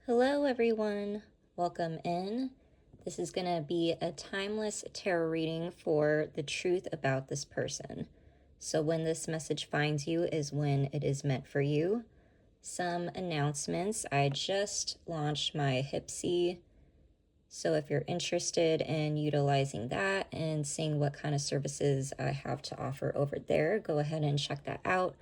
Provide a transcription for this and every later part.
Hello everyone, welcome in. This is going to be a timeless tarot reading for the truth about this person. So when this message finds you is when it is meant for you. Some announcements. I just launched my Hipsy, so if you're interested in utilizing that and seeing what kind of services I have to offer over there, go ahead and check that out.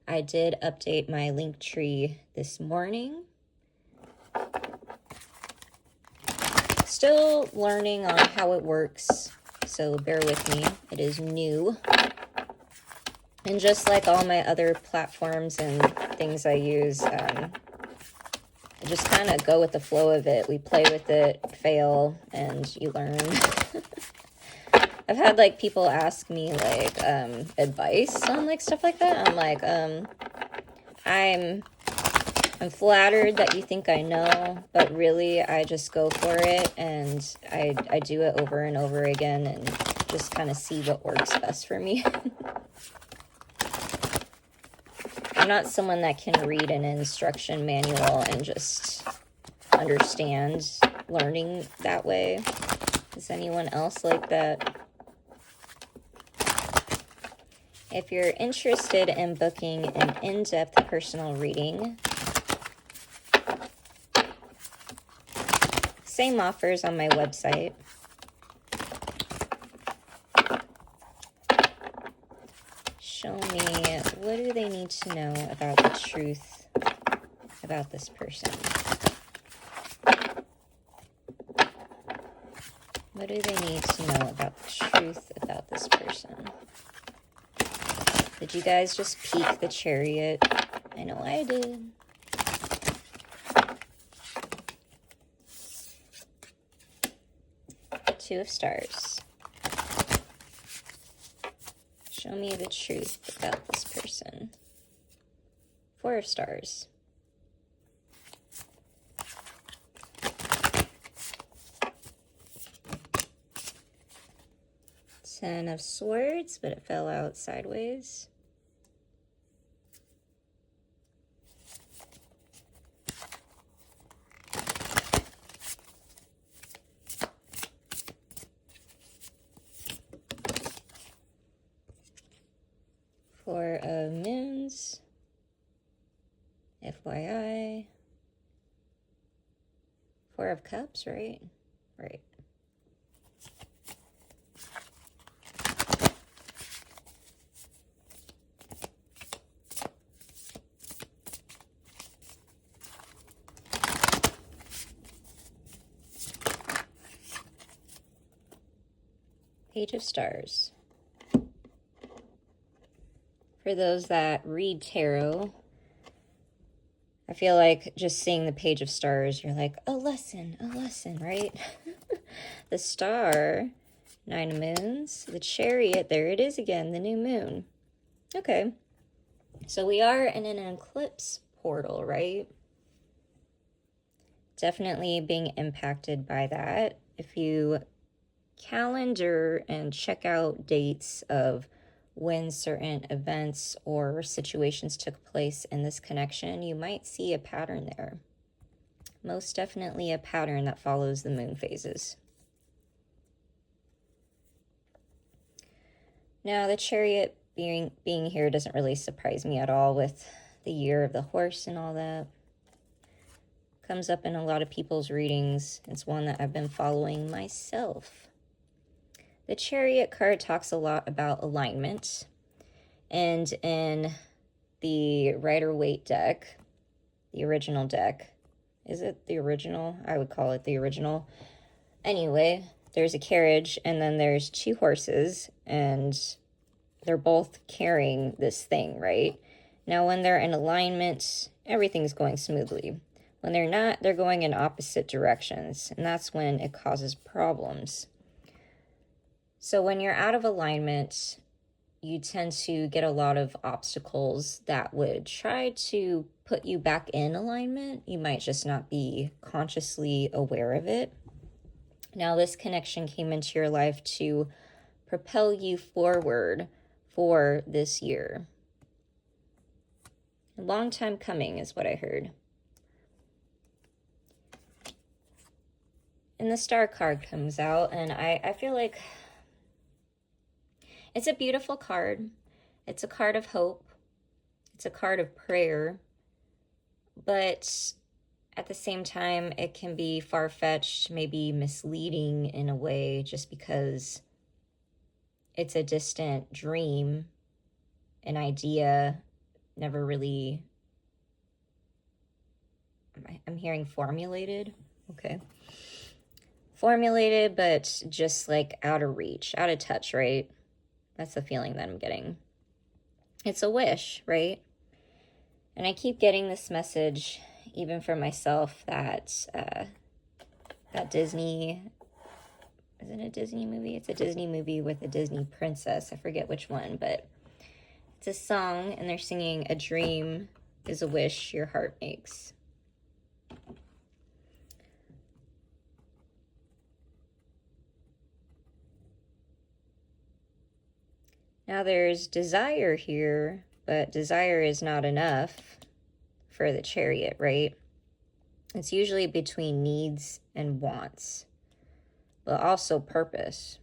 I did update my link tree this morning. Still learning on how it works, so bear with me. It is new. And just like all my other platforms and things I use, I just kind of go with the flow of it. We play with it, fail, and you learn. I've had like people ask me like advice on like stuff like that. I'm like, I'm flattered that you think I know, but really I just go for it and I do it over and over again and just kind of see what works best for me. I'm not someone that can read an instruction manual and just understand learning that way. Is anyone else like that? If you're interested in booking an in-depth personal reading, same offers on my website. Show me, what do they need to know about the truth about this person? What do they need to know about the truth about this person? Did you guys just peek the Chariot? I know I did. Two of Stars. Show me the truth about this person. Four of Stars. Ten of Swords, but it fell out sideways. Four of Moons. FYI. Four of Cups, right? Right. Page of Stars. For those that read tarot, I feel like just seeing the Page of Stars, you're like, a lesson, right? The Star, Nine of Moons, the Chariot, there it is again, the new moon. Okay, so we are in an eclipse portal, right? Definitely being impacted by that. If you calendar and check out dates of when certain events or situations took place in this connection, you might see a pattern there. Most definitely a pattern that follows the moon phases. Now, the Chariot being here doesn't really surprise me at all with the year of the horse and all that. Comes up in a lot of people's readings. It's one that I've been following myself. The Chariot card talks a lot about alignment, and in the Rider-Waite deck, the original deck, is it the original? I would call it the original. Anyway, there's a carriage, and then there's two horses, and they're both carrying this thing, right? Now, when they're in alignment, everything's going smoothly. When they're not, they're going in opposite directions, and that's when it causes problems. So when you're out of alignment, you tend to get a lot of obstacles that would try to put you back in alignment. You might just not be consciously aware of it. Now, this connection came into your life to propel you forward for this year. A long time coming is what I heard. And the Star card comes out, and I feel like it's a beautiful card. It's a card of hope. It's a card of prayer. But at the same time, it can be far-fetched, maybe misleading in a way, just because it's a distant dream, an idea, never really, I'm hearing formulated. Okay. Formulated, but just like out of reach, out of touch, right? That's the feeling that I'm getting. It's a wish, right? And I keep getting this message, even for myself, that that Disney, is it a Disney movie? It's a Disney movie with a Disney princess. I forget which one, but it's a song, and they're singing, "A dream is a wish your heart makes." Now there's desire here, but desire is not enough for the Chariot, right? It's usually between needs and wants, but also purpose.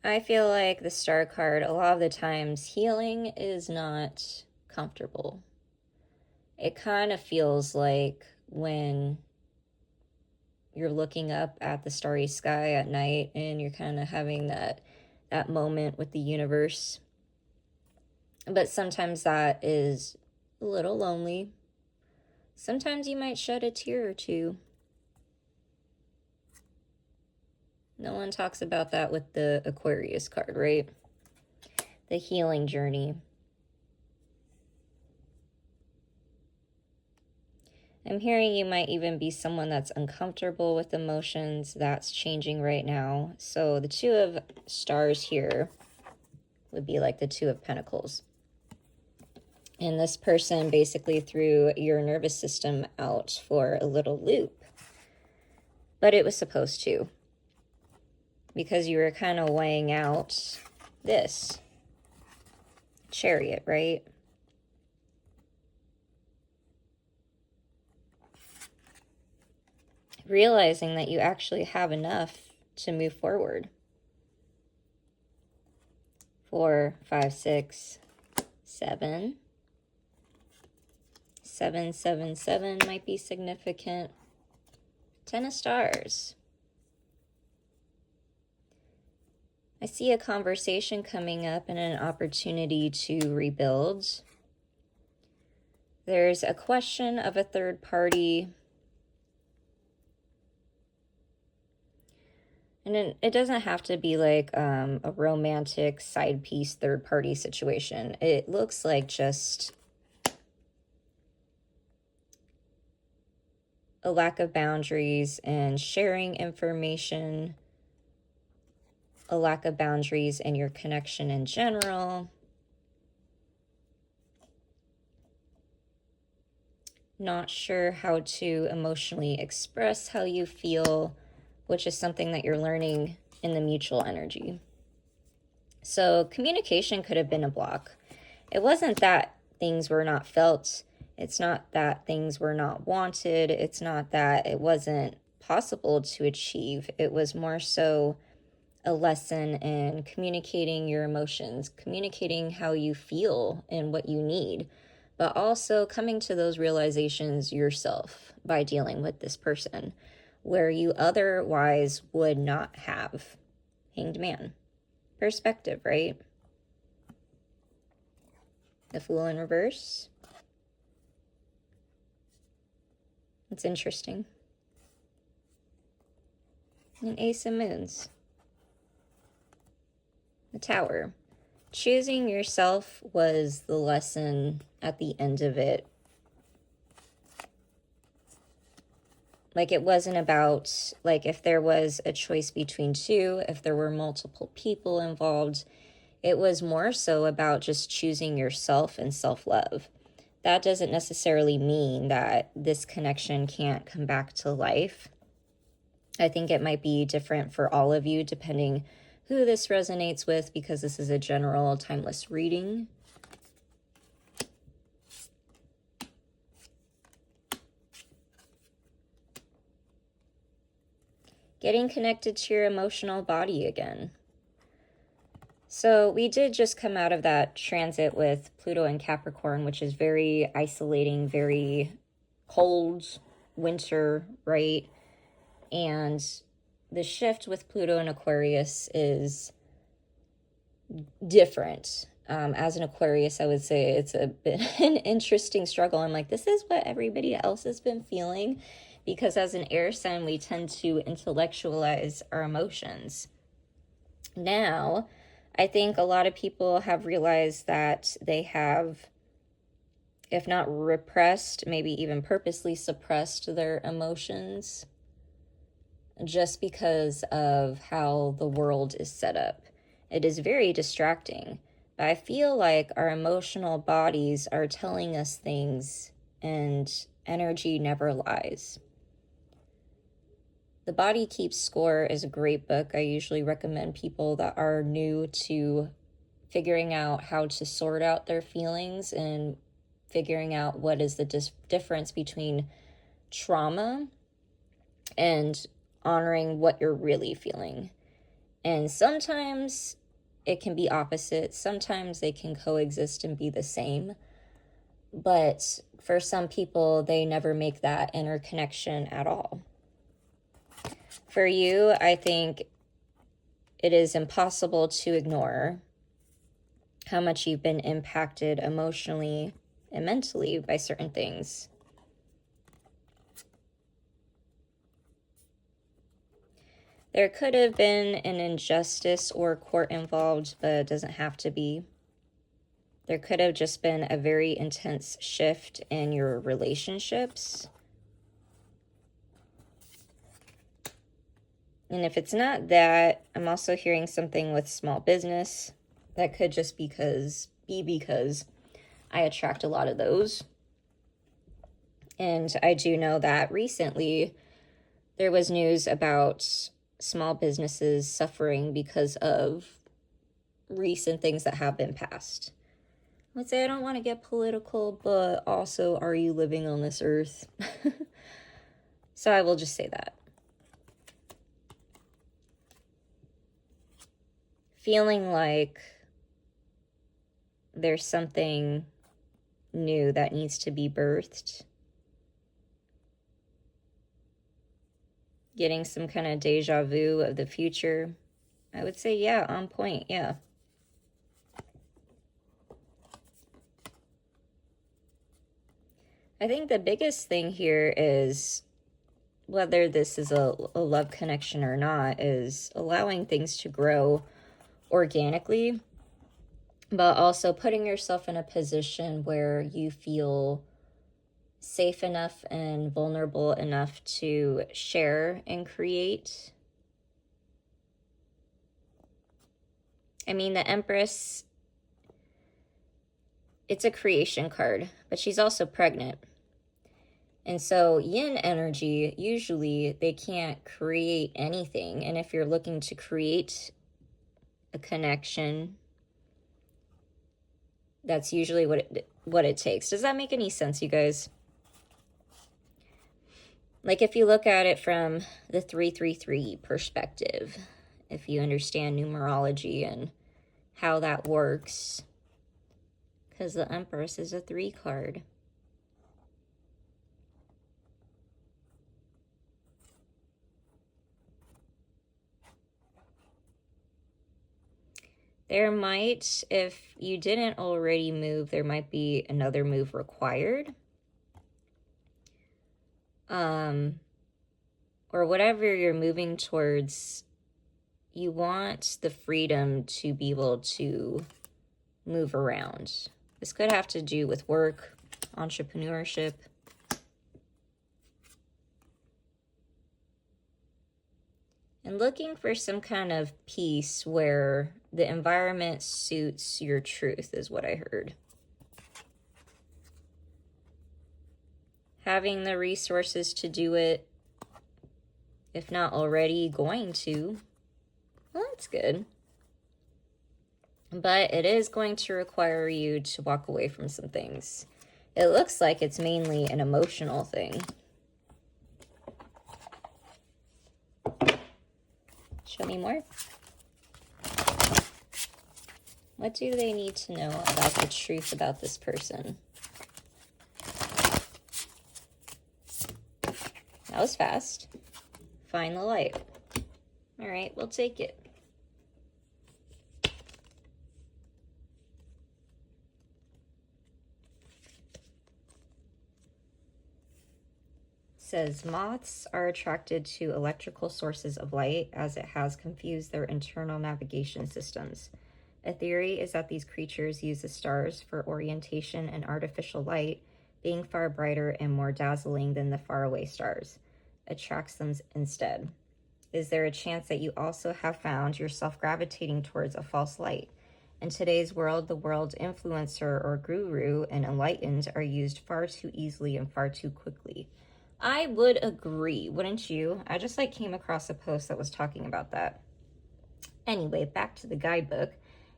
I feel like the Star card, a lot of the times, healing is not comfortable. It kind of feels like when you're looking up at the starry sky at night and you're kind of having that moment with the universe. But sometimes that is a little lonely. Sometimes you might shed a tear or two. No one talks about that with the Aquarius card, right? The healing journey. I'm hearing you might even be someone that's uncomfortable with emotions. That's changing right now. So the Two of Stars here would be like the Two of Pentacles. And this person basically threw your nervous system out for a little loop. But it was supposed to. Because you were kind of weighing out this Chariot, right? Realizing that you actually have enough to move forward. 4, 5, 6, 7. 7, 7, 7 might be significant. 10 of Stars. I see a conversation coming up and an opportunity to rebuild. There's a question of a third party. And it doesn't have to be like a romantic side piece third party situation. It looks like just a lack of boundaries and sharing information, a lack of boundaries in your connection in general. Not sure how to emotionally express how you feel, which is something that you're learning in the mutual energy. So communication could have been a block. It wasn't that things were not felt. It's not that things were not wanted. It's not that it wasn't possible to achieve. It was more so a lesson in communicating your emotions, communicating how you feel and what you need, but also coming to those realizations yourself by dealing with this person, where you otherwise would not have. Hanged Man. Perspective, right? The Fool in reverse. It's interesting. An Ace of Moons. The Tower. Choosing yourself was the lesson at the end of it. Like, it wasn't about, like, if there was a choice between two, if there were multiple people involved, it was more so about just choosing yourself and self-love. That doesn't necessarily mean that this connection can't come back to life. I think it might be different for all of you, depending who this resonates with, because this is a general timeless reading. getting connected to your emotional body again. So we did just come out of that transit with Pluto and Capricorn, which is very isolating, very cold winter, right? And the shift with Pluto and Aquarius is different. As an Aquarius, I would say it's a bit an interesting struggle. I'm like, this is what everybody else has been feeling, because as an air sign, we tend to intellectualize our emotions. Now, I think a lot of people have realized that they have, if not repressed, maybe even purposely suppressed their emotions just because of how the world is set up. It is very distracting, but I feel like our emotional bodies are telling us things, and energy never lies. The Body Keeps Score is a great book. I usually recommend people that are new to figuring out how to sort out their feelings and figuring out what is the difference between trauma and honoring what you're really feeling. And sometimes it can be opposite. Sometimes they can coexist and be the same. But for some people, they never make that interconnection at all. For you, I think it is impossible to ignore how much you've been impacted emotionally and mentally by certain things. There could have been an injustice or court involved, but it doesn't have to be. There could have just been a very intense shift in your relationships. And if it's not that, I'm also hearing something with small business. That could just be because I attract a lot of those. And I do know that recently there was news about small businesses suffering because of recent things that have been passed. Let's say I don't want to get political, but also, are you living on this earth? So I will just say that. Feeling like there's something new that needs to be birthed. Getting some kind of deja vu of the future. I would say, yeah, on point, yeah. I think the biggest thing here is, whether this is a love connection or not, is allowing things to grow organically, but also putting yourself in a position where you feel safe enough and vulnerable enough to share and create. I mean, the Empress, it's a creation card, but she's also pregnant. And so yin energy, usually they can't create anything. And if you're looking to create a connection, that's usually what it takes. Does that make any sense, you guys? Like, if you look at it from the 333 perspective, if you understand numerology and how that works, because the Empress is a 3 card. There might, if you didn't already move, there might be another move required. Or whatever you're moving towards, you want the freedom to be able to move around. This could have to do with work, entrepreneurship. And looking for some kind of peace where the environment suits your truth is what I heard. Having the resources to do it, if not already going to, well, that's good. But it is going to require you to walk away from some things. It looks like it's mainly an emotional thing. Show me more. What do they need to know about the truth about this person? That was fast. Find the light. All right, we'll take it. Says moths are attracted to electrical sources of light as it has confused their internal navigation systems. A theory is that these creatures use the stars for orientation and artificial light, being far brighter and more dazzling than the faraway stars, attracts them instead. Is there a chance that you also have found yourself gravitating towards a false light? In today's world, the world's influencer or guru and enlightened are used far too easily and far too quickly. I would agree, wouldn't you? I just came across a post that was talking about that. Anyway, back to the guidebook.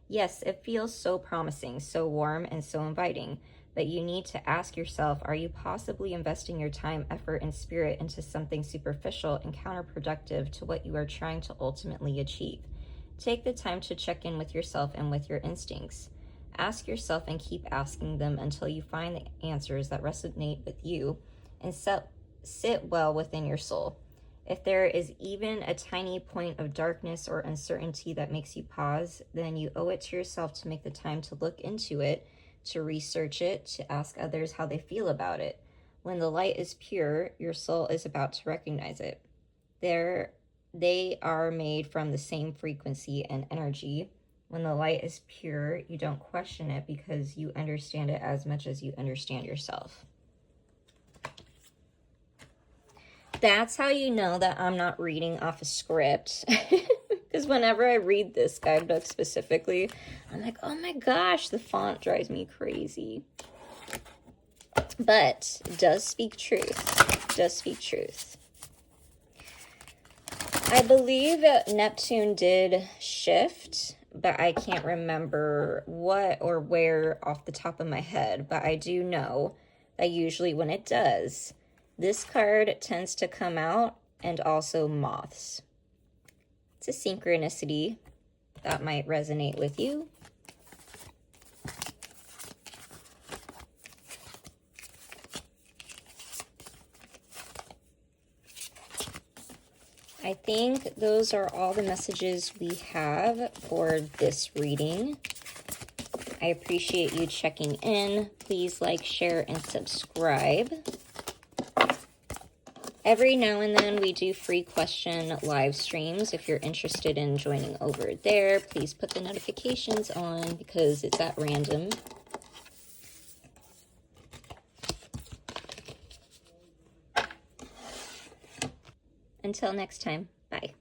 Yes, it feels so promising, so warm, and so inviting, but you need to ask yourself, are you possibly investing your time, effort, and spirit into something superficial and counterproductive to what you are trying to ultimately achieve? Take the time to check in with yourself and with your instincts. Ask yourself and keep asking them until you find the answers that resonate with you and sit well within your soul. If there is even a tiny point of darkness or uncertainty that makes you pause, then you owe it to yourself to make the time to look into it, to research it, to ask others how they feel about it. When the light is pure, your soul is about to recognize it. They are made from the same frequency and energy. When the light is pure, you don't question it because you understand it as much as you understand yourself. That's how you know that I'm not reading off a script. Because whenever I read this guidebook specifically, I'm like, oh my gosh, the font drives me crazy. But it does speak truth. It does speak truth. I believe Neptune did shift, but I can't remember what or where off the top of my head. But I do know that usually when it does, this card tends to come out, and also moths. It's a synchronicity that might resonate with you. I think those are all the messages we have for this reading. I appreciate you checking in. Please like, share, and subscribe. Every now and then we do free question live streams. If you're interested in joining over there, please put the notifications on because it's at random. Until next time, bye.